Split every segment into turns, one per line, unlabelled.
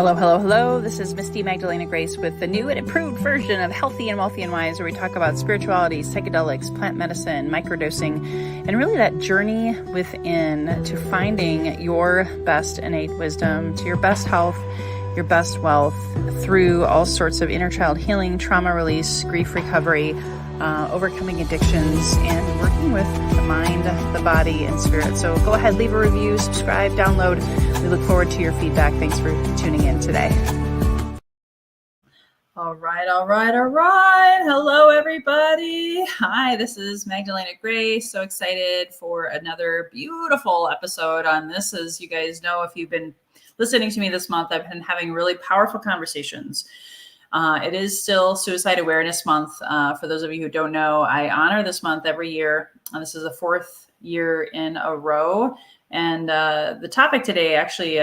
Hello, hello, hello. This is Misty Magdalena Grace with the new and improved version of Healthy and Wealthy and Wise, where we talk about spirituality, psychedelics, plant medicine, microdosing, and really that journey within to finding your best innate wisdom, to your best health, your best wealth through all sorts of inner child healing, trauma release, grief recovery, overcoming addictions, and working with the mind, the body, and spirit. So go ahead, leave a review, subscribe, download. We look forward to your feedback. Thanks for tuning in today. All right. Hello, everybody. Hi, this is Magdalena Grace. So excited for another beautiful episode on this. As you guys know, if you've been listening to me this month, I've been having really powerful conversations. It is still Suicide Awareness Month. For those of you who don't know, I honor this month every year. This is the fourth year in a row. And the topic today actually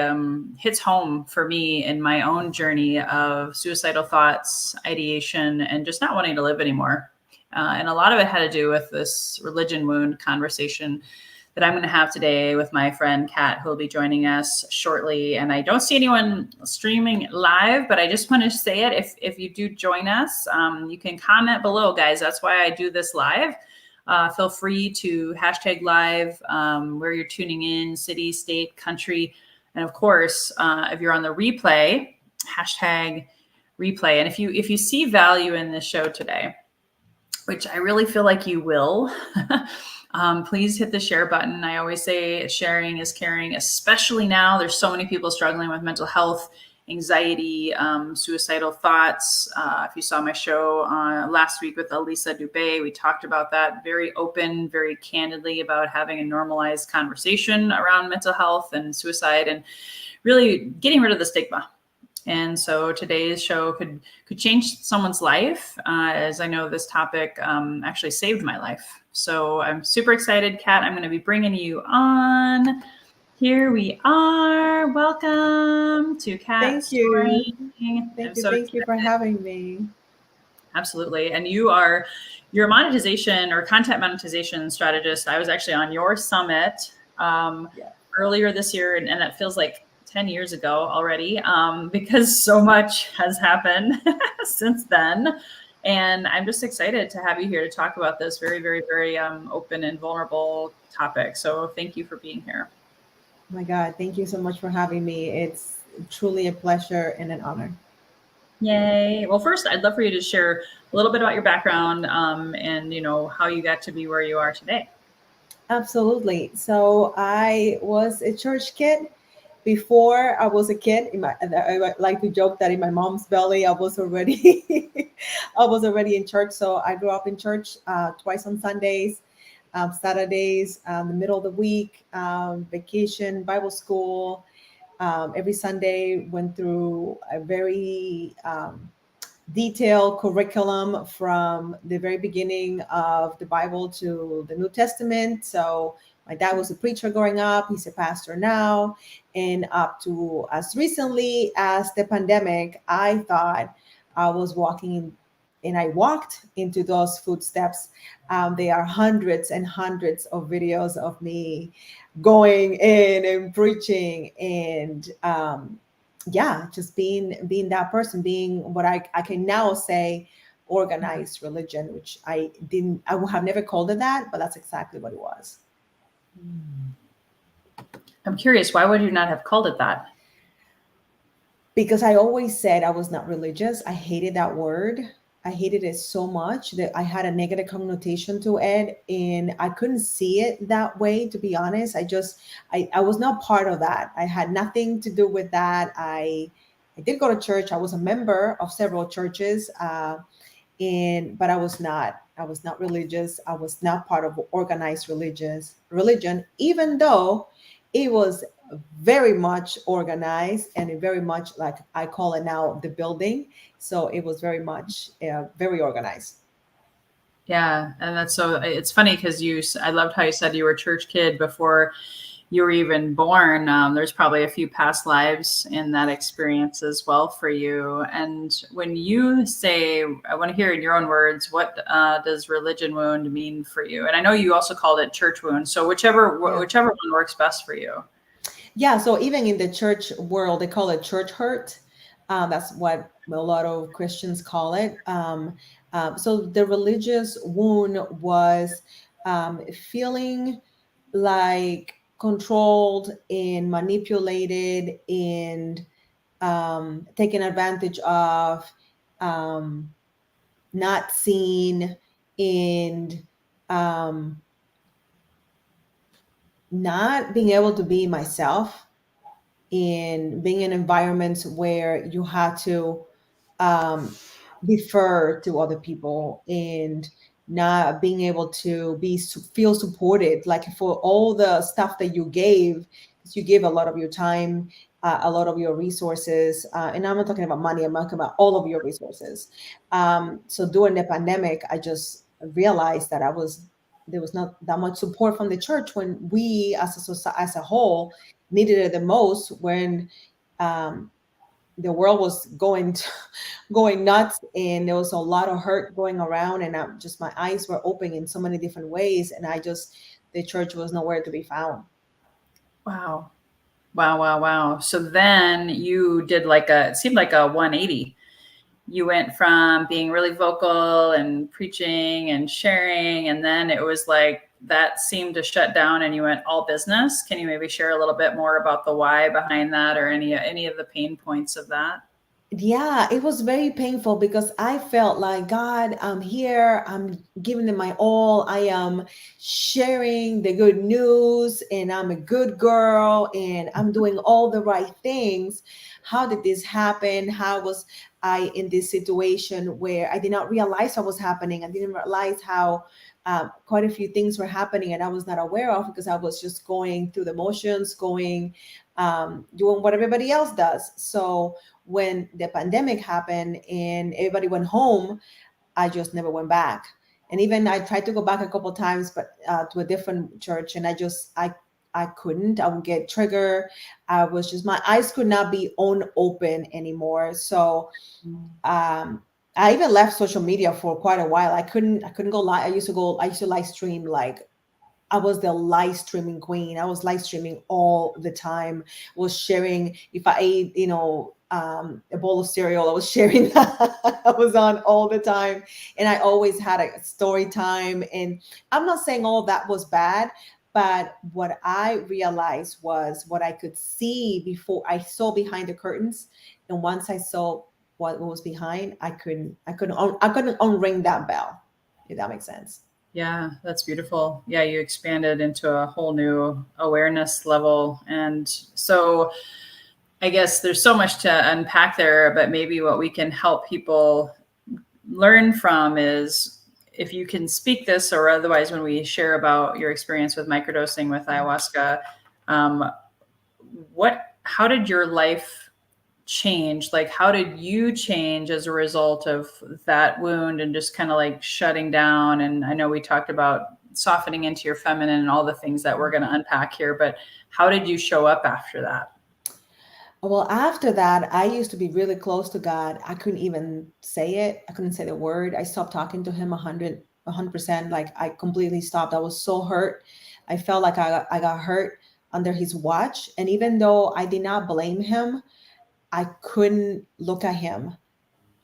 hits home for me in my own journey of suicidal thoughts, ideation, and just not wanting to live anymore. And a lot of it had to do with this religion wound conversation that I'm going to have today with my friend Kat, who will be joining us shortly. And I don't see anyone streaming live, but I just want to say it. If you do join us, you can comment below, guys. That's why I do this live. Feel free to hashtag live where you're tuning in, city, state, country. And of course, if you're on the replay, hashtag replay. And if you see value in this show today, which I really feel like you will, please hit the share button. I always say sharing is caring, especially now. There's so many people struggling with mental health, anxiety, suicidal thoughts. If you saw my show last week with Elisa Dubé, we talked about that very open, very candidly about having a normalized conversation around mental health and suicide and really getting rid of the stigma. And so today's show could change someone's life, as I know this topic actually saved my life. So I'm super excited, Kat. I'm going to be bringing you on. Here we are. Welcome to Kat.
Thank you. Thank you for having me.
Absolutely. And you're a monetization or content monetization strategist. I was actually on your summit earlier this year, and that feels like 10 years ago already, because so much has happened since then. And I'm just excited to have you here to talk about this very, very, very open and vulnerable topic. So thank you for being here.
Oh my God, thank you so much for having me. It's truly a pleasure and an honor.
Yay. Well, first, I'd love for you to share a little bit about your background and, how you got to be where you are today.
Absolutely. So I was a church kid. Before I was a kid, I like to joke that in my mom's belly, I was already in church. So I grew up in church twice on Sundays, Saturdays, the middle of the week, vacation, Bible school. Every Sunday went through a very detailed curriculum from the very beginning of the Bible to the New Testament. So my dad was a preacher growing up. He's a pastor now. And up to as recently as the pandemic, I thought I was walking and I walked into those footsteps. There are hundreds and hundreds of videos of me going in and preaching and just being that person, being what I can now say organized religion, which I would have never called it that, but that's exactly what it was.
I'm curious, why would you not have called it that?
Because I always said I was not religious. I hated that word. I hated it so much that I had a negative connotation to it, and I couldn't see it that way, to be honest. I was not part of that. I had nothing to do with that. I did go to church. I was a member of several churches, but I was not religious. I was not part of organized religion, even though it was very much organized and very much like I call it now the building. So it was very much very organized.
Yeah. And it's funny because I loved how you said you were a church kid before you were even born. There's probably a few past lives in that experience as well for you. And when you say, I want to hear in your own words, what does religion wound mean for you? And I know you also called it church wound. So whichever one works best for you.
Yeah. So even in the church world, they call it church hurt. That's what a lot of Christians call it. So the religious wound was feeling like controlled and manipulated and taken advantage of, um, not seen, and um, not being able to be myself, in being in environments where you had to um, defer to other people, and not being able to feel supported, like for all the stuff that you gave, because you gave a lot of your time, a lot of your resources, and I'm not talking about money, I'm talking about all of your resources. So during the pandemic, I just realized that there was not that much support from the church, when we as a society, as a whole, needed it the most, when um, the world was going nuts, and there was a lot of hurt going around, and just my eyes were open in so many different ways, and the church was nowhere to be found.
Wow. Wow, wow, wow. So then you did like it seemed like a 180. You went from being really vocal and preaching and sharing, and then it was like that seemed to shut down and you went all business. Can you maybe share a little bit more about the why behind that, or any of the pain points of that?
Yeah, it was very painful, because I felt like, God, I'm here, I'm giving it my all, I am sharing the good news, and I'm a good girl, and I'm doing all the right things. How did this happen? How was I in this situation where I did not realize what was happening? I didn't realize how quite a few things were happening, and I was not aware of, because I was just going through the motions, doing what everybody else does. So when the pandemic happened and everybody went home, I just never went back. And even I tried to go back a couple times, but to a different church, and I couldn't. I would get triggered. I was just, my eyes could not be on open anymore. So um, I even left social media for quite a while. I couldn't go live. I used to live stream, like I was the live streaming queen. I was live streaming all the time. Was sharing, if I ate, a bowl of cereal, I was sharing that. I was on all the time, and I always had a story time. And I'm not saying all that was bad, but what I realized was what I could see before I saw behind the curtains, and once I saw what was behind, I couldn't unring that bell. If that makes sense.
Yeah, that's beautiful. Yeah, you expanded into a whole new awareness level. And so I guess there's so much to unpack there, but maybe what we can help people learn from is, if you can speak this, or otherwise when we share about your experience with microdosing with ayahuasca, um, how did your life change? Like, how did you change as a result of that wound and just kind of like shutting down? And I know we talked about softening into your feminine and all the things that we're going to unpack here, but how did you show up after that?
Well, after that, I used to be really close to God. I couldn't even say it. I couldn't say the word. I stopped talking to him 100%. Like I completely stopped. I was so hurt. I felt like I got hurt under his watch. And even though I did not blame him, I couldn't look at him.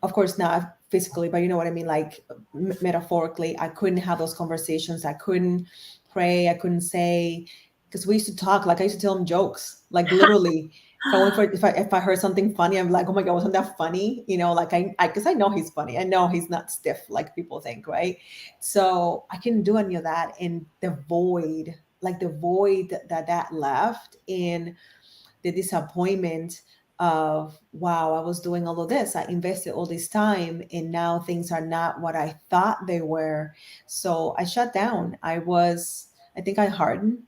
Of course, not physically, but you know what I mean? Like metaphorically, I couldn't have those conversations. I couldn't pray. I couldn't say, because we used to talk, like I used to tell him jokes, like literally. If I heard something funny, I'm like, oh my God, wasn't that funny? Like because I know he's funny. I know he's not stiff like people think, right? So I couldn't do any of that. And the void that left, in the disappointment of, wow, I was doing all of this, I invested all this time, and now things are not what I thought they were. So I shut down. I think I hardened,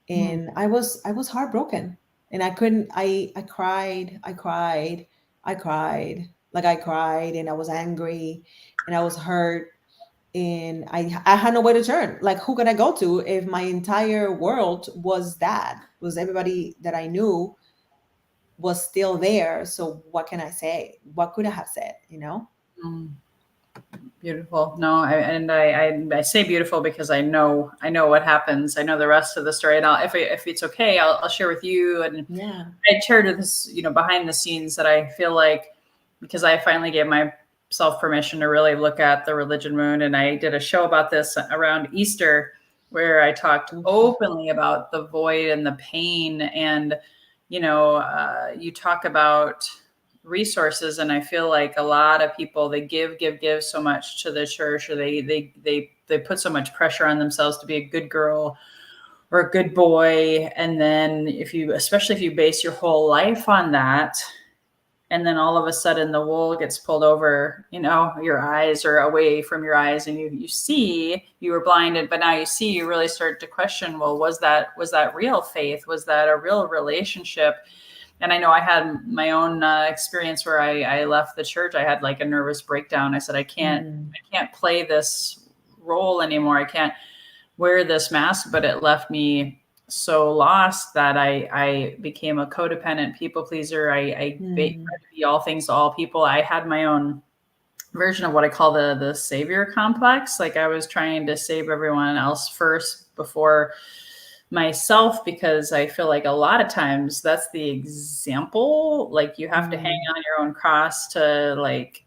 Mm.
and I was heartbroken, and I couldn't. I cried, like I cried, and I was angry, and I was hurt, and I had nowhere to turn. Like, who can I go to if my entire world was everybody that I knew was still there? So what can I say? What could I have said?
Mm. Beautiful. No, I say beautiful because I know what happens. I know the rest of the story, and if it's okay, I'll share with you. And
Yeah.
I shared this, behind the scenes that I feel like, because I finally gave myself permission to really look at the religion wound, and I did a show about this around Easter where I talked
Oof.
openly about the void and the pain, and you talk about resources, and I feel like a lot of people, they give so much to the church, or they put so much pressure on themselves to be a good girl or a good boy, and then especially if you base your whole life on that, and then all of a sudden the wool gets pulled over, your eyes are away from your eyes, and you see you were blinded, but now you see, you really start to question, well, was that real faith? Was that a real relationship? And I know I had my own experience where I left the church. I had like a nervous breakdown. I said,
Mm.
I can't play this role anymore. I can't wear this mask. But it left me so lost that I became a codependent people pleaser. Tried
Mm.
to be all things to all people. I had my own version of what I call the savior complex. Like, I was trying to save everyone else first before myself, because I feel like a lot of times that's the example. Like, you have to hang
Mm.
on your own cross to, like,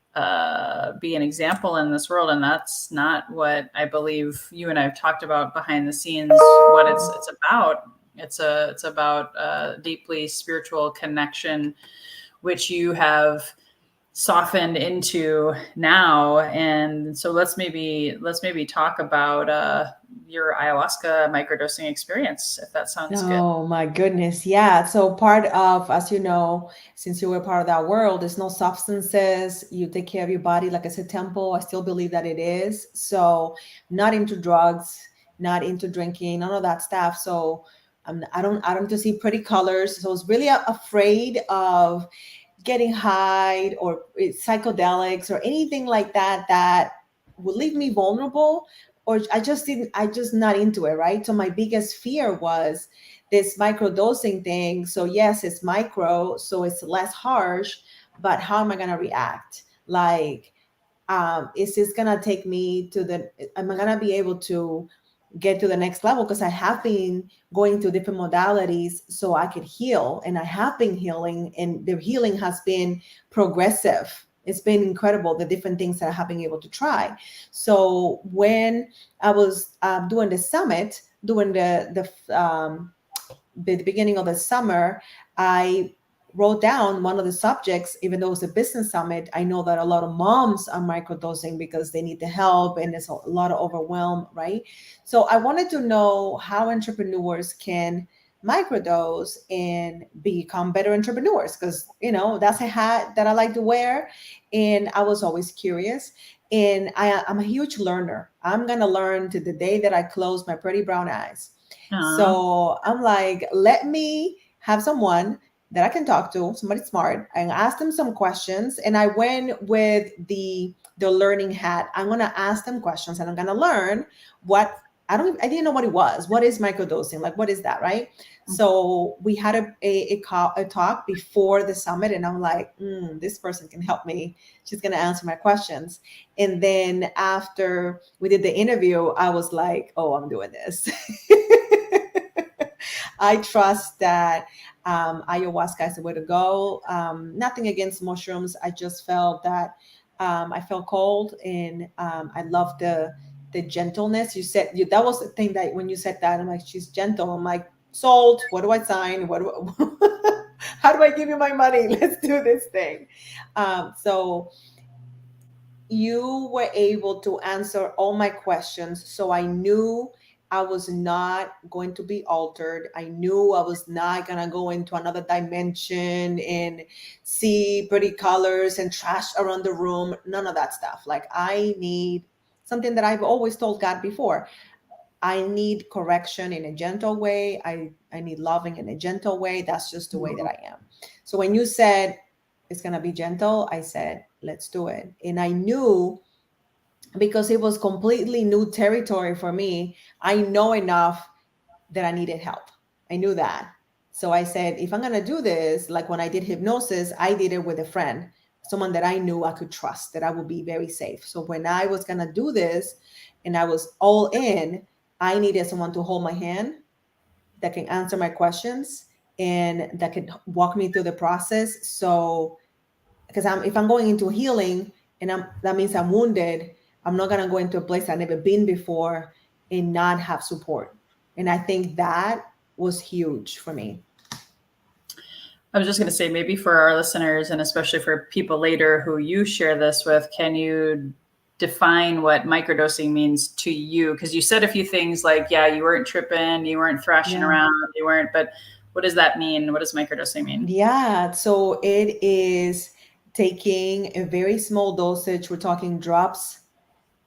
be an example in this world, and that's not what I believe you and I have talked about behind the scenes. What it's about. It's about deeply spiritual connection, which you have softened into now. And so let's maybe talk about your ayahuasca microdosing experience, if that sounds good.
Oh my goodness. Yeah. So part of, as you know, since you were part of that world, there's no substances. You take care of your body like it's a temple. I still believe that it is. So not into drugs, not into drinking, none of that stuff. So I don't to see pretty colors. So I was really afraid of getting high or psychedelics or anything like that that would leave me vulnerable, or I just not into it, right? So my biggest fear was this micro dosing thing. So yes, it's micro, so it's less harsh, but how am I going to react? Like, is this gonna take me to the, am I gonna be able to get to the next level? Because I have been going to different modalities so I could heal, and I have been healing, and the healing has been progressive. It's been incredible, the different things that I have been able to try. So when I was doing the summit, doing the beginning of the summer, I wrote down one of the subjects. Even though it was a business summit, I know that a lot of moms are microdosing because they need the help and there's a lot of overwhelm, right? So I wanted to know how entrepreneurs can microdose and become better entrepreneurs, because that's a hat that I like to wear, and I was always curious. And I'm a huge learner. I'm gonna learn to the day that I close my pretty brown eyes.
uh,
So I'm like, let me have someone that I can talk to, somebody smart, and ask them some questions. And I went with the learning hat. I'm gonna ask them questions, and I'm gonna learn what I didn't know what it was. What is microdosing? Like, what is that, right? So we had a talk before the summit, and I'm like, this person can help me. She's gonna answer my questions. And then after we did the interview, I was like, oh, I'm doing this. I trust that ayahuasca is the way to go. Nothing against mushrooms. I just felt that I felt cold, and I love the gentleness. You said that was the thing that when you said that, I'm like, she's gentle. I'm like, sold. What do I sign? How do I give you my money? Let's do this thing. So you were able to answer all my questions. So I knew I was not going to be altered. I knew I was not going to go into another dimension and see pretty colors and trash around the room. None of that stuff. Like, I need something that I've always told God before. I need correction in a gentle way. I need loving in a gentle way. That's just the way that I am. So when you said it's going to be gentle, I said, let's do it. And I knew, because it was completely new territory for me, I know enough that I needed help. I knew that. So I said, if I'm going to do this, like when I did hypnosis, I did it with a friend. someone that I knew I could trust, that I would be very safe. So when I was gonna do this and I was all in, I needed someone to hold my hand that can answer my questions and that can walk me through the process. So because if I'm going into healing and that means I'm wounded, I'm not gonna go into a place I've never been before and not have support. And I think that was huge for me.
I was just going to say, maybe for our listeners and especially for people later who you share this with, can you define what microdosing means to you? Because you said a few things like, yeah, you weren't tripping, you weren't thrashing around, you weren't, but what does that mean? What does microdosing mean?
Yeah, so it is taking a very small dosage. We're talking drops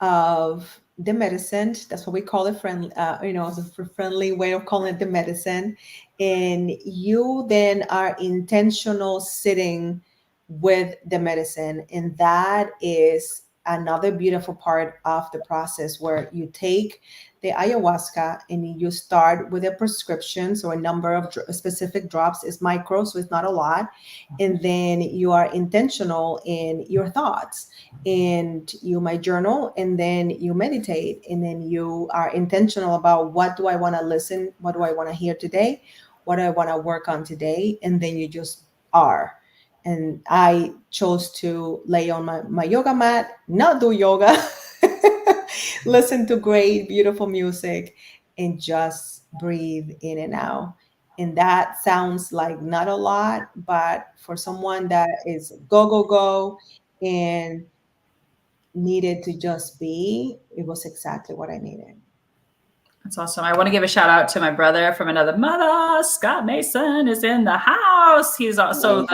of the medicine. That's what we call it, friendly, it's a friendly way of calling it the medicine. And you then are intentional sitting with the medicine. And that is another beautiful part of the process where you take the ayahuasca and you start with a prescription. So a number of specific drops is micro, so it's not a lot. And then you are intentional in your thoughts and you might journal and then you meditate and then you are intentional about what do I want to listen, what do I want to hear today, what do I want to work on today, and then you just are. And I chose to lay on my yoga mat, not do yoga, listen to great beautiful music and just breathe in and out. And that sounds like not a lot, but for someone that is go go go and needed to just be, it was exactly what I needed.
That's awesome. I want to give a shout out to my brother from another mother. Scott Mason is in the house. He's also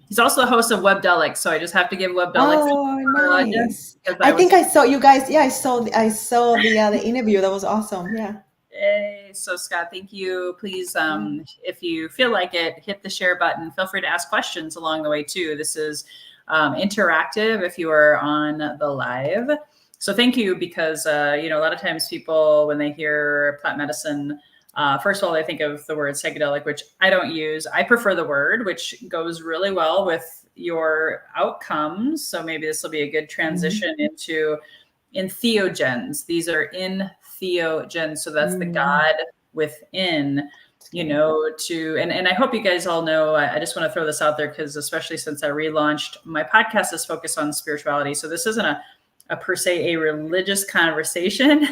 he's also the host of Webdelic. So I just have to give Webdelic.
Oh, nice. I think I saw you guys. Yeah, I saw the interview. That was awesome. Yeah.
Hey, so Scott, thank you. Please, if you feel like it, hit the share button. Feel free to ask questions along the way too. This is interactive if you are on the live. So thank you, because a lot of times people, when they hear plant medicine, first of all, they think of the word psychedelic, which I don't use. I prefer the word, which goes really well with your outcomes. So maybe this will be a good transition into entheogens. These are entheogens. So that's the God within, and I hope you guys all know, I just want to throw this out there because especially since I relaunched, my podcast is focused on spirituality. So this isn't a per se a religious conversation.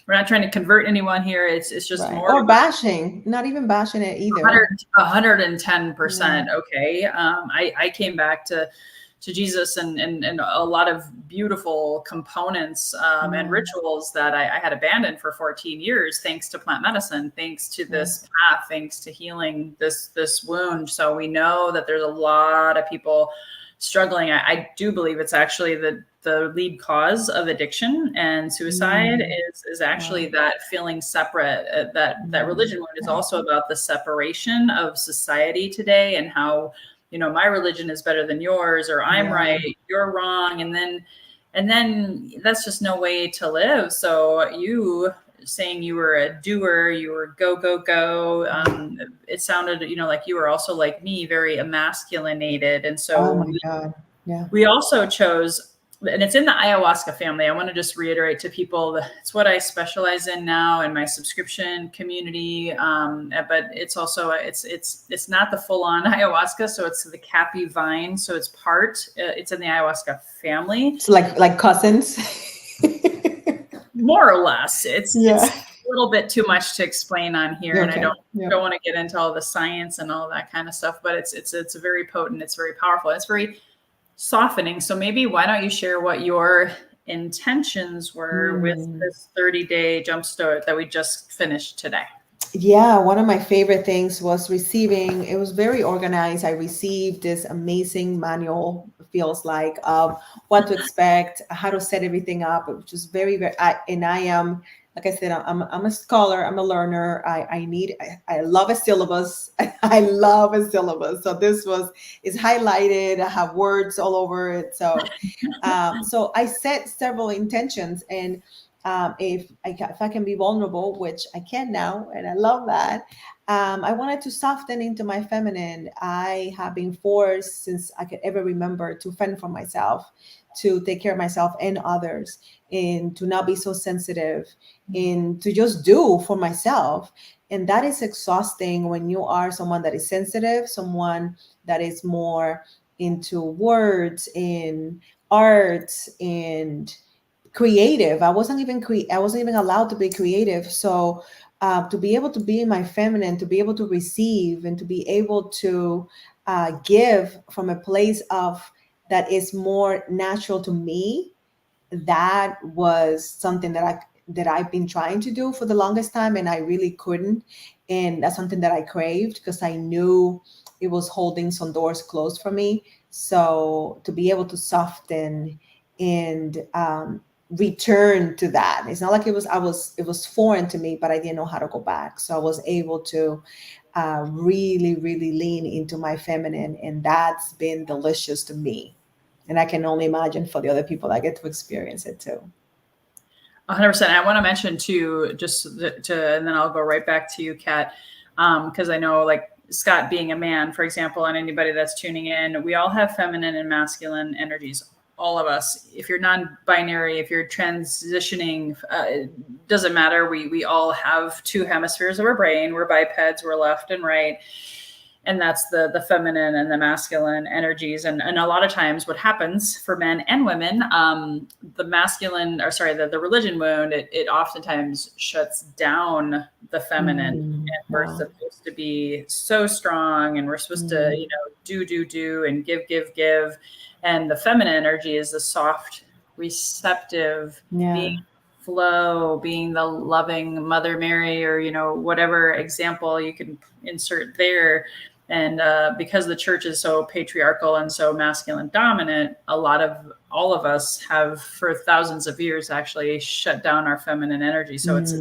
We're not trying to convert anyone here. It's just more
or bashing, not even bashing it either.
110%. Okay. I came back to Jesus and a lot of beautiful components and rituals that I had abandoned for 14 years, thanks to plant medicine, thanks to this path, thanks to healing this wound. So we know that there's a lot of people struggling. I do believe it's actually the lead cause of addiction and suicide is actually that feeling separate. That religion wound is also about the separation of society today and how, my religion is better than yours, or I'm right, you're wrong. And then that's just no way to live. So you saying you were a doer, you were go, go, go. It sounded, like you were also like me, very emasculinated. And so we also chose, and it's in the ayahuasca family. I want to just reiterate to people that it's what I specialize in now in my subscription community. But it's also, it's not the full on ayahuasca. So it's the Cappy vine. So it's it's in the ayahuasca family.
It's like cousins.
More or less. It's a little bit too much to explain on here. And I don't want to get into all the science and all that kind of stuff, but it's very potent. It's very powerful. It's very softening. So maybe why don't you share what your intentions were with this 30-day jumpstart that we just finished today?
Yeah, one of my favorite things was receiving, it was very organized. I received this amazing manual, feels like, of what to expect, how to set everything up, which is very, very, I am, like I said, I'm a scholar, I'm a learner. I love a syllabus. I love a syllabus. So this is highlighted. I have words all over it. So, so I set several intentions, and if I can be vulnerable, which I can now, and I love that. I wanted to soften into my feminine. I have been forced since I could ever remember to fend for myself, to take care of myself and others, and to not be so sensitive, and to just do for myself. And that is exhausting when you are someone that is sensitive, someone that is more into words and arts and creative. I wasn't even allowed to be creative. So to be able to be in my feminine, to be able to receive, and to be able to give from a place of that is more natural to me, that was something that I've been trying to do for the longest time, and I really couldn't. And that's something that I craved because I knew it was holding some doors closed for me. So to be able to soften and return to that, it's not like it was foreign to me, but I didn't know how to go back. So I was able to really, really lean into my feminine, and that's been delicious to me. And I can only imagine for the other people that get to experience it too.
100%. I want to mention too, just to, and then I'll go right back to you, Kat, because I know, like Scott being a man, for example, and anybody that's tuning in, we all have feminine and masculine energies. All of us. If you're non-binary, if you're transitioning, it doesn't matter. We all have two hemispheres of our brain. We're bipeds. We're left and right, and that's the feminine and the masculine energies. And a lot of times what happens for men and women, the masculine, or sorry, the religion wound, it oftentimes shuts down the feminine. And we're
Wow.
supposed to be so strong, and we're supposed to, do and give. And the feminine energy is the soft, receptive, being
Yeah.
flow, being the loving Mother Mary, or whatever example you can insert there. And because the church is so patriarchal and so masculine dominant, all of us have for thousands of years actually shut down our feminine energy. So it's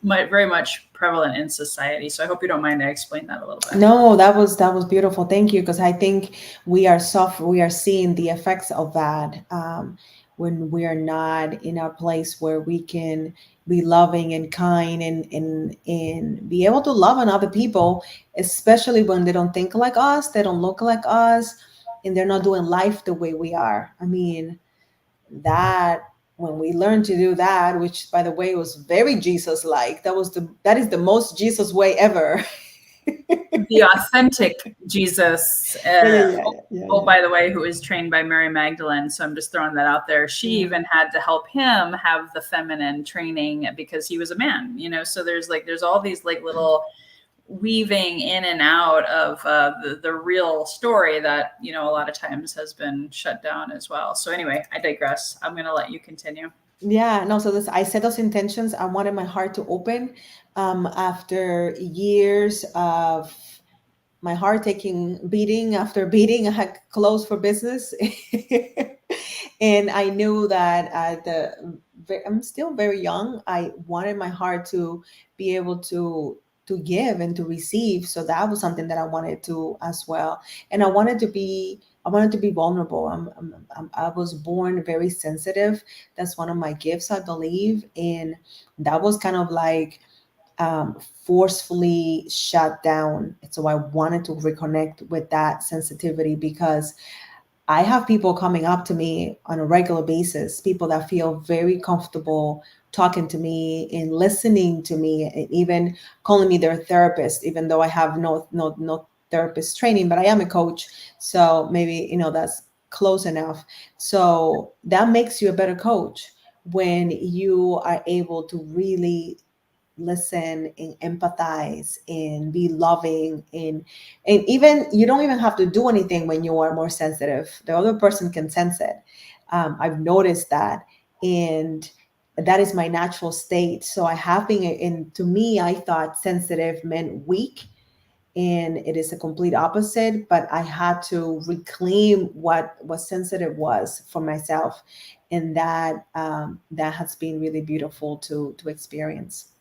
very much prevalent in society. So I hope you don't mind I explain that a little bit.
No, that was beautiful. Thank you, because I think we are seeing the effects of that when we are not in a place where we can be loving and kind, and be able to love on other people, especially when they don't think like us, they don't look like us, and they're not doing life the way we are. I mean, that when we learn to do that, which by the way was very Jesus like, that is the most Jesus way ever.
The authentic Jesus.
Yeah, yeah, yeah, yeah,
Oh,
yeah.
by the way, who is trained by Mary Magdalene. So I'm just throwing that out there. She
Yeah.
even had to help him have the feminine training because he was a man, So there's all these like little weaving in and out of the real story that, a lot of times has been shut down as well. So anyway, I digress. I'm going to let you continue.
Yeah, no, so I set those intentions. I wanted my heart to open after years of my heart taking beating after beating. I had closed for business. And I knew that I'm still very young. I wanted my heart to be able to give and to receive. So that was something that I wanted to as well. And I wanted to be vulnerable. I was born very sensitive. That's one of my gifts, I believe. And that was kind of like forcefully shut down. So I wanted to reconnect with that sensitivity, because I have people coming up to me on a regular basis, people that feel very comfortable talking to me and listening to me, and even calling me their therapist, even though I have no therapist training, but I am a coach. So maybe, that's close enough. So that makes you a better coach when you are able to really listen and empathize and be loving, and even you don't even have to do anything when you are more sensitive. The other person can sense it. I've noticed that, and that is my natural state. So I have been in to me, I thought sensitive meant weak, and it is a complete opposite. But I had to reclaim what sensitive was for myself, and that has been really beautiful to experience.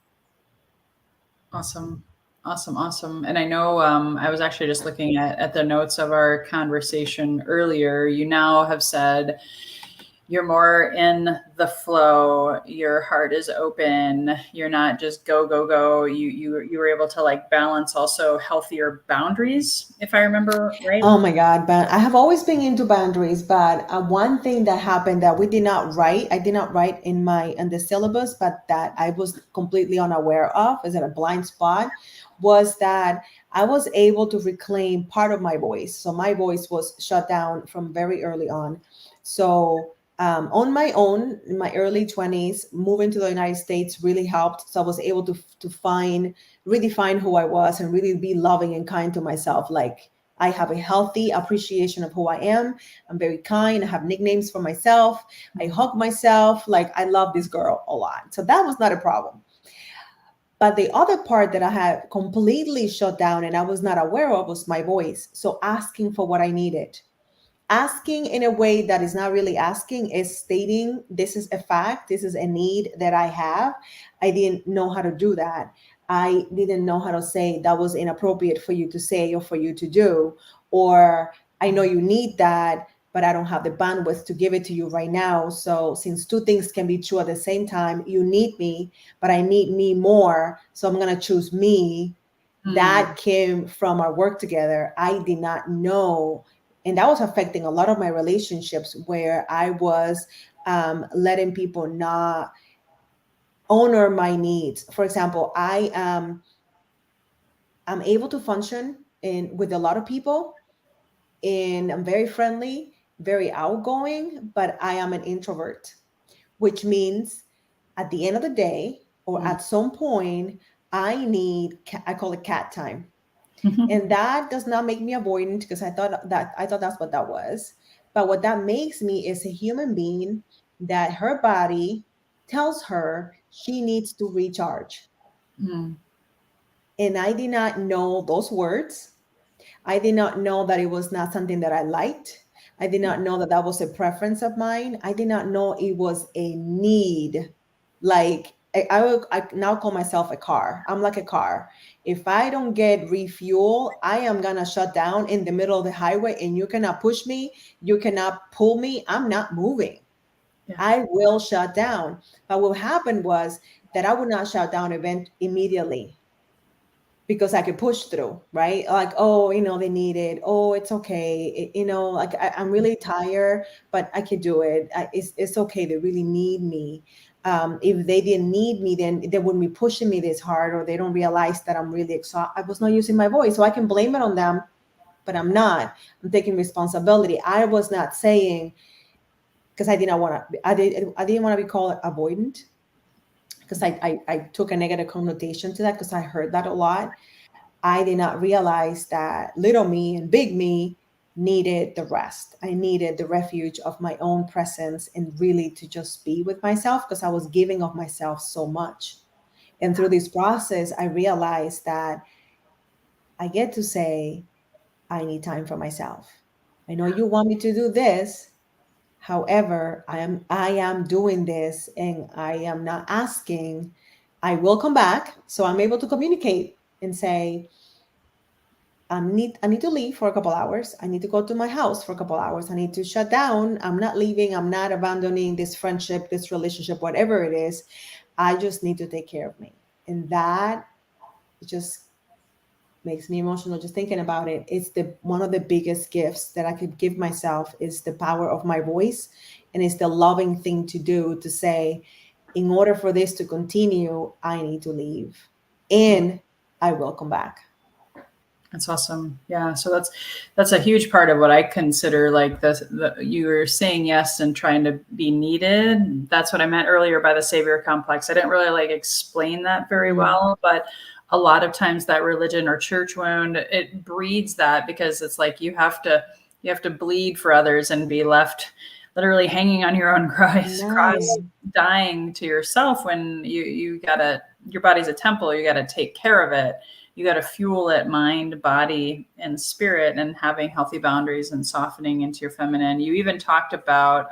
Awesome. Awesome. Awesome. And I know I was actually just looking at the notes of our conversation earlier. You now have said you're more in the flow. Your heart is open. You're not just go, go, go. You were able to like balance also healthier boundaries, if I remember right.
Oh my God, but I have always been into boundaries. But one thing that happened that we did not write, I did not write in the syllabus, but that I was completely unaware of, is it a blind spot, was that I was able to reclaim part of my voice. So my voice was shut down from very early on. So on my own, in my early 20s, moving to the United States really helped. So I was able to redefine who I was and really be loving and kind to myself. Like, I have a healthy appreciation of who I am. I'm very kind. I have nicknames for myself. I hug myself. Like, I love this girl a lot. So that was not a problem. But the other part that I had completely shut down and I was not aware of was my voice. So asking for what I needed. Asking in a way that is not really asking, is stating this is a fact, this is a need that I have. I didn't know how to do that. I didn't know how to say that was inappropriate for you to say or for you to do, or I know you need that, but I don't have the bandwidth to give it to you right now. So since two things can be true at the same time, you need me, but I need me more, so I'm going to choose me. That came from our work together. I did not know, and that was affecting a lot of my relationships, where I was letting people not honor my needs. For example, I'm able to function in with a lot of people, and I'm very friendly, very outgoing, but I am an introvert, which means at the end of the day or
Mm.
at some point, I call it cat time. And that does not make me avoidant, because I thought that's what that was. But what that makes me is a human being that her body tells her she needs to recharge.
Mm.
And I did not know those words. I did not know that it was not something that I liked. I did not know that that was a preference of mine. I did not know it was a need. Like, I now call myself a car. I'm like a car. If I don't get refuel, I am gonna shut down in the middle of the highway, and you cannot push me. You cannot pull me. I'm not moving.
Yeah.
I will shut down. But what happened was that I would not shut down immediately, because I could push through, right? Like, oh, they need it. Oh, it's okay. Like, I'm really tired, but I could do it. It's okay. They really need me. If they didn't need me, then they wouldn't be pushing me this hard, or they don't realize that I'm really exhausted. I was not using my voice. So I can blame it on them, but I'm not. I'm taking responsibility. I was not saying, because I did not want to, I didn't want to be called avoidant, because I took a negative connotation to that, because I heard that a lot. I did not realize that little me and big me needed the rest. I needed the refuge of my own presence, and really to just be with myself, because I was giving of myself so much. And through this process, I realized that I get to say, I need time for myself. I know you want me to do this. However, I am doing this, and I am not asking. I will come back. So I'm able to communicate and say, I need to leave for a couple hours. I need to go to my house for a couple hours. I need to shut down. I'm not leaving. I'm not abandoning this friendship, this relationship, whatever it is. I just need to take care of me. And that just makes me emotional just thinking about it. It's the one of the biggest gifts that I could give myself, is the power of my voice. And it's the loving thing to do, to say, in order for this to continue, I need to leave. And I will come back.
That's awesome. Yeah. So that's a huge part of what I consider like the you were saying yes and trying to be needed. That's what I meant earlier by the savior complex. I didn't really like explain that very
Mm.
well, but a lot of times that religion or church wound, it breeds that, because it's like you have to bleed for others and be left literally hanging on your own cross,
Nice.
dying to yourself, when you gotta, your body's a temple, you gotta take care of it, you got to fuel it, mind, body, and spirit, and having healthy boundaries and softening into your feminine. You even talked about,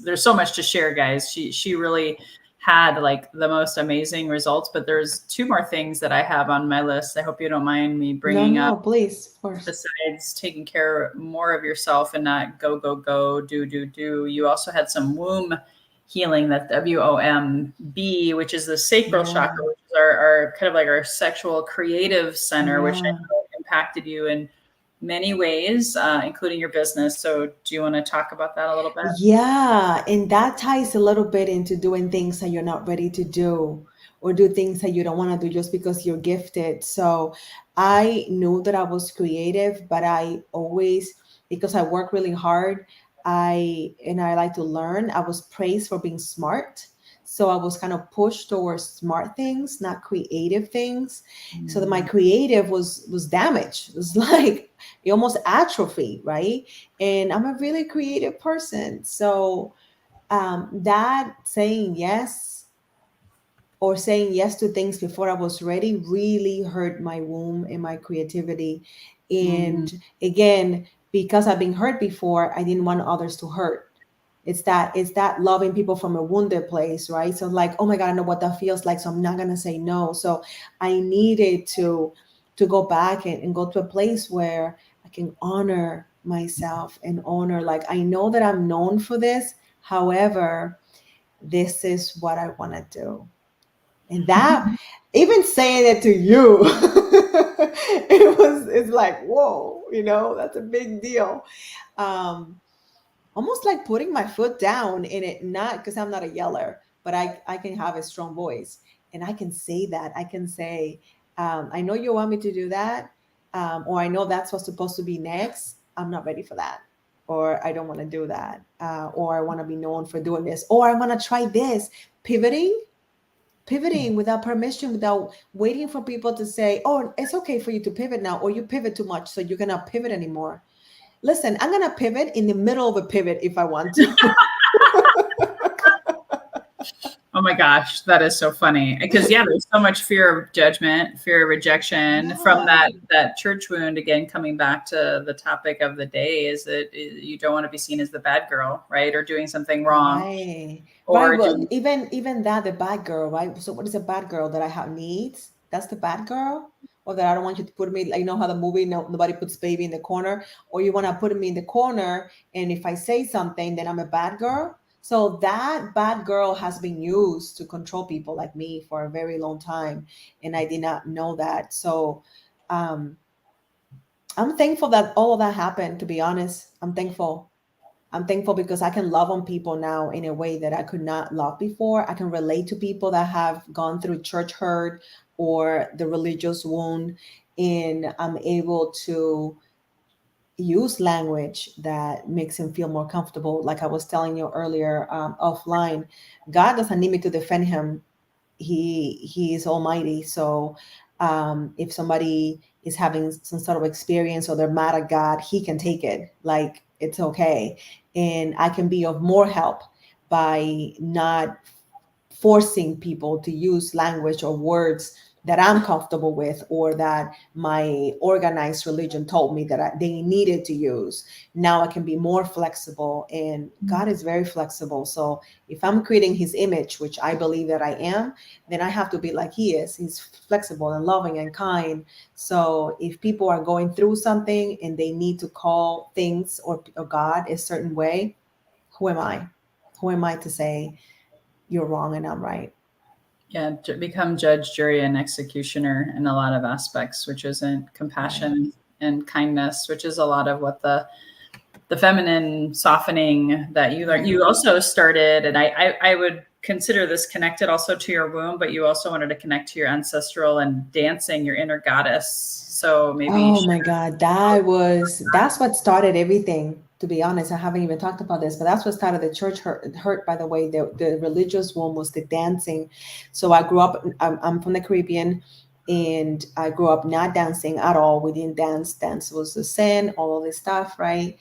there's so much to share, guys. She really had like the most amazing results. But there's two more things that I have on my list. I hope you don't mind me
No,
bringing up.
no, please, of course.
Besides taking care more of yourself and not go, go, go, do, you also had some womb healing, that WOMB, which is the sacral
Yeah,
chakra, which is our kind of like our sexual creative center, which I
yeah.
know impacted you in many ways, including your business. So do you want to talk about that a little bit?
Yeah, and that ties a little bit into doing things that you're not ready to do or do things that you don't want to do just because you're gifted. So I knew that I was creative, but I always, because I work really hard, I like to learn. I was praised for being smart. So I was kind of pushed towards smart things, not creative things. So that my
Mm.
creative was damaged. It was like it almost atrophied, right? And I'm a really creative person. So that saying yes or saying yes to things before I was ready really hurt my womb and my creativity.
Mm.
And again, because I've been hurt before, I didn't want others to hurt. It's that loving people from a wounded place, right? So like, oh my God, I know what that feels like. So I'm not gonna say no. So I needed to go back and go to a place where I can honor myself and honor, like, I know that I'm known for this. However, this is what I want to do. And that, even saying it to you, it's like, whoa, that's a big deal. Um, Almost like putting my foot down in it, not because I'm not a yeller, but I can have a strong voice and I can say that. I can say, I know you want me to do that, or I know that's what's supposed to be next. I'm not ready for that, or I don't want to do that, or I want to be known for doing this, or I want to try this. Pivoting without permission, without waiting for people to say, oh, it's okay for you to pivot now, or you pivot too much, so you're going to pivot anymore. Listen, I'm going to pivot in the middle of a pivot if I want to.
Oh my gosh, that is so funny. Because yeah, there's so much fear of judgment, fear of rejection from
Yeah.
that church wound. Again, coming back to the topic of the day, is that you don't want to be seen as the bad girl, right? Or doing something wrong,
Right. Right.
or
Well,
doing.
even that, the bad girl, right? So what is a bad girl? That I have needs? That's the bad girl? Or that I don't want you to put me, like, how the movie, no, nobody puts baby in the corner, or you want to put me in the corner, and if I say something, then I'm a bad girl. So that bad girl has been used to control people like me for a very long time, and I did not know that. So um I'm thankful that all of that happened, to be honest. I'm thankful because I can love on people now in a way that I could not love before. I can relate to people that have gone through church hurt or the religious wound, and I'm able to use language that makes him feel more comfortable. Like I was telling you earlier, offline, God doesn't need me to defend him. He is almighty. So if somebody is having some sort of experience or they're mad at God, he can take it, like it's okay, and I can be of more help by not forcing people to use language or words that I'm comfortable with, or that my organized religion told me that they needed to use. Now I can be more flexible, and God is very flexible. So if I'm creating his image, which I believe that I am, then I have to be like he is. He's flexible and loving and kind. So if people are going through something and they need to call things or God a certain way, who am I? Who am I to say you're wrong and I'm right?
Yeah, become judge, jury, and executioner in a lot of aspects, which isn't
Right.
compassion and kindness, which is a lot of what the feminine softening that you learned.
Yeah.
You also started, and I would consider this connected also to your womb, but you also wanted to connect to your ancestral and dancing, your inner goddess. So maybe
Oh my God, that's what started everything. To be honest, I haven't even talked about this, but that's what started the church hurt, by the way. The religious one was the dancing. So I grew up, I'm from the Caribbean, and I grew up not dancing at all. We didn't dance. Dance was a sin, all of this stuff, right?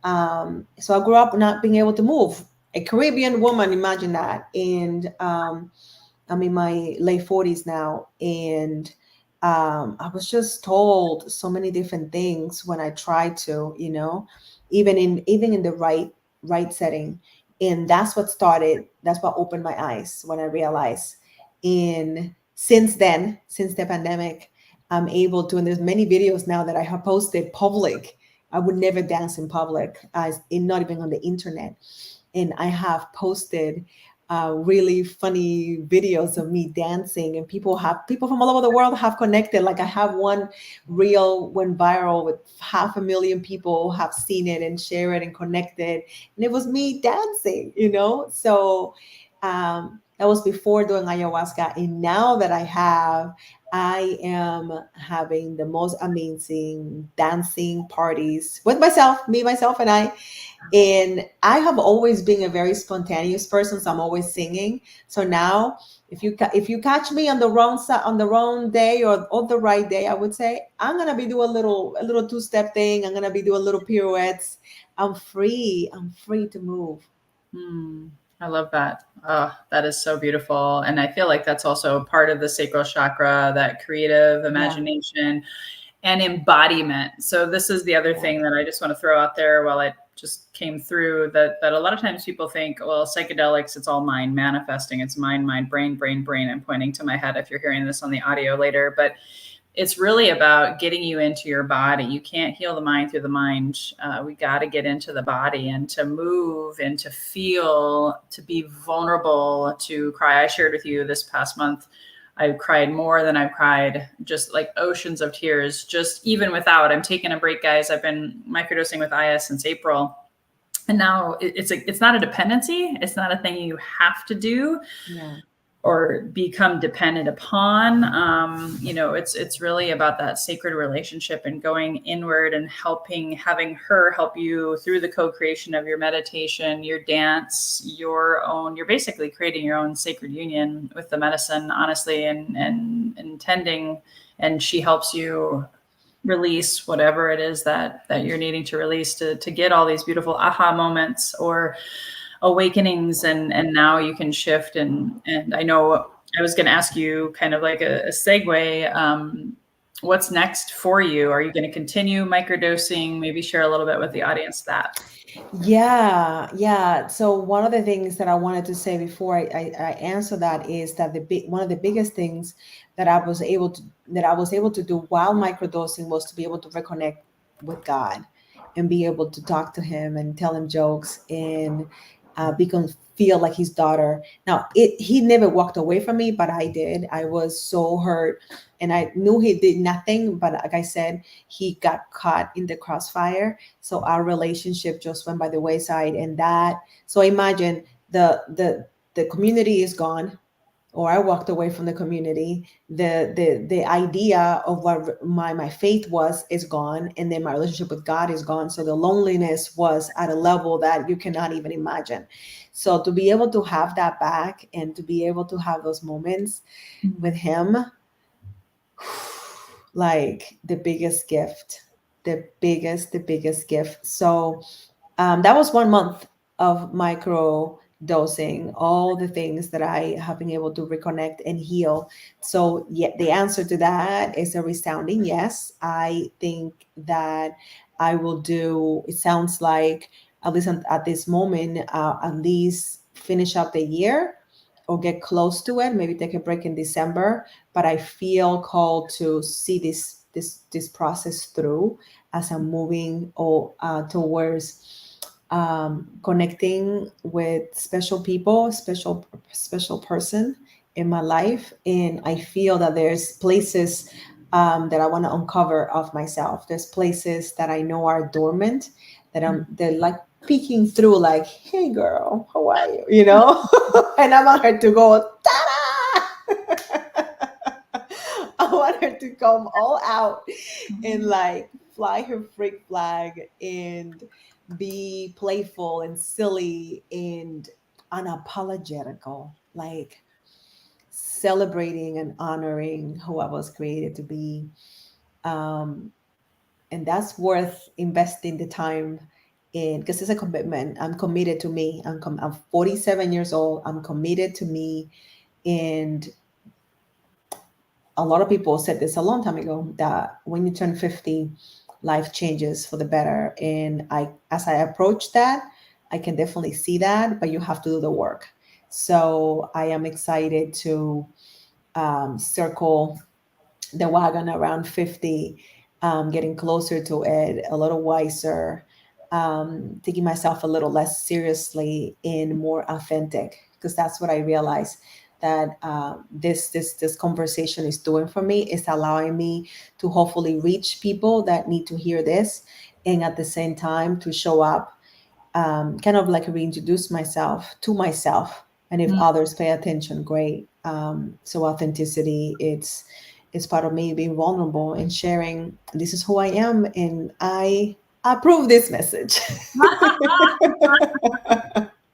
So I grew up not being able to move. A Caribbean woman, imagine that. And I'm in my late 40s now, and I was just told so many different things when I tried to, even in the right setting. And that's what opened my eyes when I realized. And since then, since the pandemic, I'm able to, and there's many videos now that I have posted public. I would never dance in public, as in not even on the internet. And I have posted really funny videos of me dancing, and people from all over the world have connected. Like I have one reel went viral with 500,000 people have seen it and share it and connected, and it was me dancing, So that was before doing ayahuasca, and now that I am having the most amazing dancing parties with myself, and I. And I have always been a very spontaneous person, so I'm always singing. So now, if you catch me on the on the wrong day or on the right day, I would say I'm gonna be doing a little two-step thing. I'm gonna be doing little pirouettes. I'm free. I'm free to move.
I love that. Oh, that is so beautiful. And I feel like that's also part of the sacral chakra, that creative imagination and embodiment. So this is the other thing that I just want to throw out there while it just came through, that a lot of times people think, well, psychedelics, it's all mind manifesting. It's mind, brain, brain, brain. I'm pointing to my head if you're hearing this on the audio later, but it's really about getting you into your body. You can't heal the mind through the mind. We got to get into the body and to move and to feel, to be vulnerable, to cry. I shared with you this past month, I cried more than I've cried, just like oceans of tears, just even without. I'm taking a break, guys. I've been microdosing with Aya since April. And now it's not a dependency. It's not a thing you have to do.
Yeah.
Or become dependent upon. It's really about that sacred relationship and going inward and having her help you through the co-creation of your meditation, your dance, you're basically creating your own sacred union with the medicine, honestly, and intending, and she helps you release whatever it is that you're needing to release to get all these beautiful aha moments or awakenings, and now you can shift. And I know I was going to ask you kind of like a segue. What's next for you? Are you going to continue microdosing? Maybe share a little bit with the audience that.
Yeah. So one of the things that I wanted to say before I answer that is that one of the biggest things that I was able to do while microdosing was to be able to reconnect with God and be able to talk to him and tell him jokes and feel like his daughter. Now, he never walked away from me, but I did. I was so hurt, and I knew he did nothing. But like I said, he got caught in the crossfire. So our relationship just went by the wayside. So imagine the community is gone, or I walked away from the community. The idea of what my faith is gone, and then my relationship with God is gone. So the loneliness was at a level that you cannot even imagine. So to be able to have that back and to be able to have those moments with him, like the biggest gift, the biggest gift. So that was 1 month of micro dosing, all the things that I have been able to reconnect and heal. So yeah, the answer to that is a resounding yes. I think that I will do, it sounds like, at least at this moment, at least finish up the year or get close to it, maybe take a break in December. But I feel called to see this process through as I'm moving towards connecting with special people, special person in my life. And I feel that there's places that I want to uncover of myself. There's places that I know are dormant, they're like peeking through, like, hey girl, how are you? And I want her to go, ta-da! I want her to come all out and like fly her freak flag and be playful and silly and unapologetical, like celebrating and honoring who I was created to be. And that's worth investing the time in, because it's a commitment. I'm committed to me. I'm 47 years old. I'm committed to me. And a lot of people said this a long time ago, that when you turn 50, life changes for the better. And as I approach that, I can definitely see that, but you have to do the work. So I am excited to circle the wagon around 50, getting closer to it, a little wiser, taking myself a little less seriously and more authentic, because that's what I realized that this conversation is doing for me. It's allowing me to hopefully reach people that need to hear this, and at the same time to show up, kind of like reintroduce myself to myself. And if
Mm.
others pay attention, great. So authenticity, it's part of me being vulnerable and sharing. This is who I am, and I approve this message.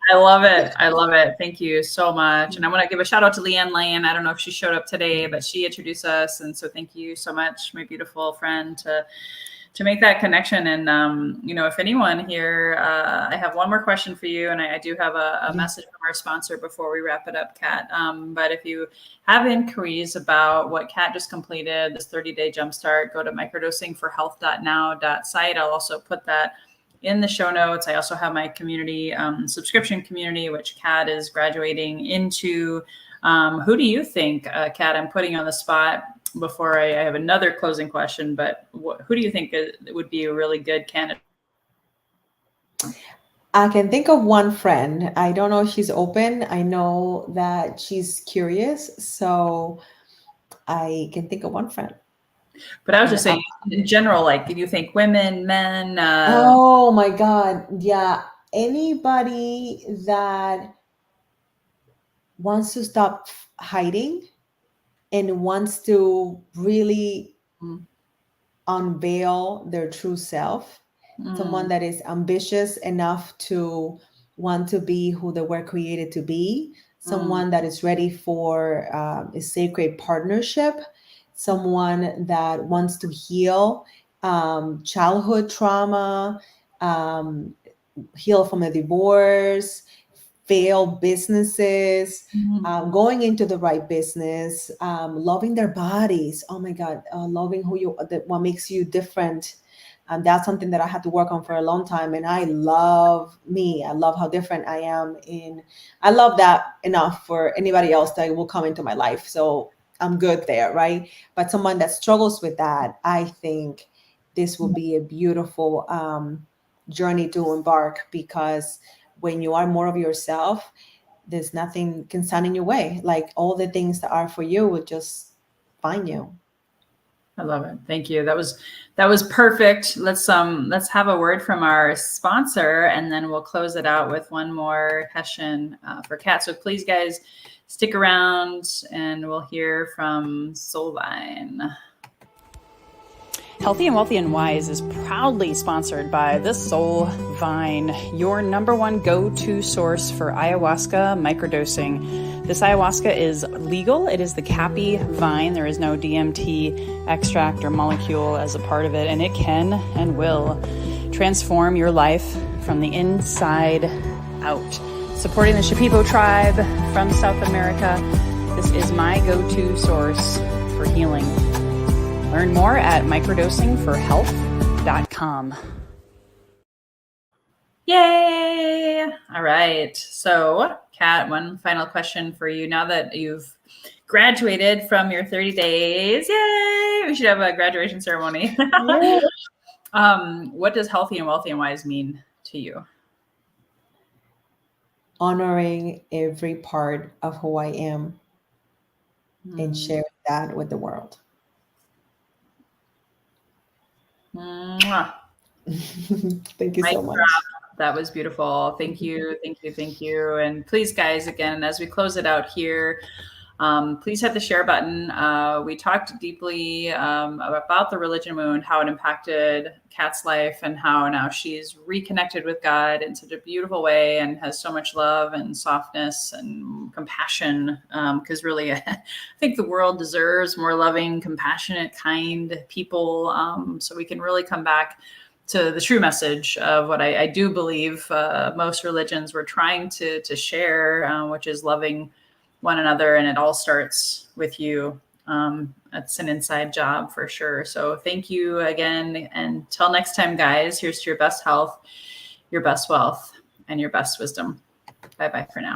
I love it. I love it. Thank you so much. And I want to give a shout out to Leanne Lane. I don't know if she showed up today, but she introduced us. And so thank you so much, my beautiful friend, to make that connection. And, you know, if anyone here, I have one more question for you. And I do have a message from our sponsor before we wrap it up, Kat. But if you have inquiries about what Kat just completed, this 30-day jumpstart, go to microdosingforhealth.now.site. I'll also put that in the show notes. I also have my community, subscription community, which Kat is graduating into. Who do you think, Kat, I'm putting you on the spot before I have another closing question, but who do you think would be a really good candidate?
I can think of one friend. I don't know if she's open. I know that she's curious. So I can think of one friend.
But I was just saying, in general, like, do you think women, men?
Oh my God. Yeah. Anybody that wants to stop hiding and wants to really unveil their true self, someone that is ambitious enough to want to be who they were created to be, someone that is ready for a sacred partnership, someone that wants to heal childhood trauma, heal from a divorce, failed businesses, going into the right business, loving their bodies. Oh my God, loving what makes you different. That's something that I had to work on for a long time. And I love me. I love how different I am. And I love that enough for anybody else that will come into my life. So I'm good there, right? But someone that struggles with that, I think this will be a beautiful journey to embark, because when you are more of yourself, there's nothing can stand in your way. Like all the things that are for you will just find you.
I love it. Thank you. That was perfect. Let's have a word from our sponsor, and then we'll close it out with one more question for Kat. So please, guys, stick around, and we'll hear from Soulvine. Healthy and Wealthy and Wise is proudly sponsored by the Soulvine, your number one go-to source for ayahuasca microdosing. This ayahuasca is legal. It is the Cappy vine. There is no DMT extract or molecule as a part of it, and it can and will transform your life from the inside out. Supporting the Shipibo tribe from South America, this is my go-to source for healing. Learn more at microdosingforhealth.com. Yay! All right. So, Kat, one final question for you. Now that you've graduated from your 30 days, yay! We should have a graduation ceremony. What does healthy and wealthy and wise mean to you?
Honoring every part of who I am and sharing that with the world.
Mwah.
Thank you so much.
That was beautiful. Thank you. Thank you. Thank you. And please, guys, again, as we close it out here, please hit the share button. We talked deeply about the religion wound, how it impacted Kat's life, and how now she's reconnected with God in such a beautiful way and has so much love and softness and compassion. Because really, I think the world deserves more loving, compassionate, kind people. So we can really come back to the true message of what I do believe most religions were trying to share, which is loving one another, and it all starts with you. It's an inside job for sure. So thank you again. And until next time, guys, here's to your best health, your best wealth, and your best wisdom. Bye-bye for now.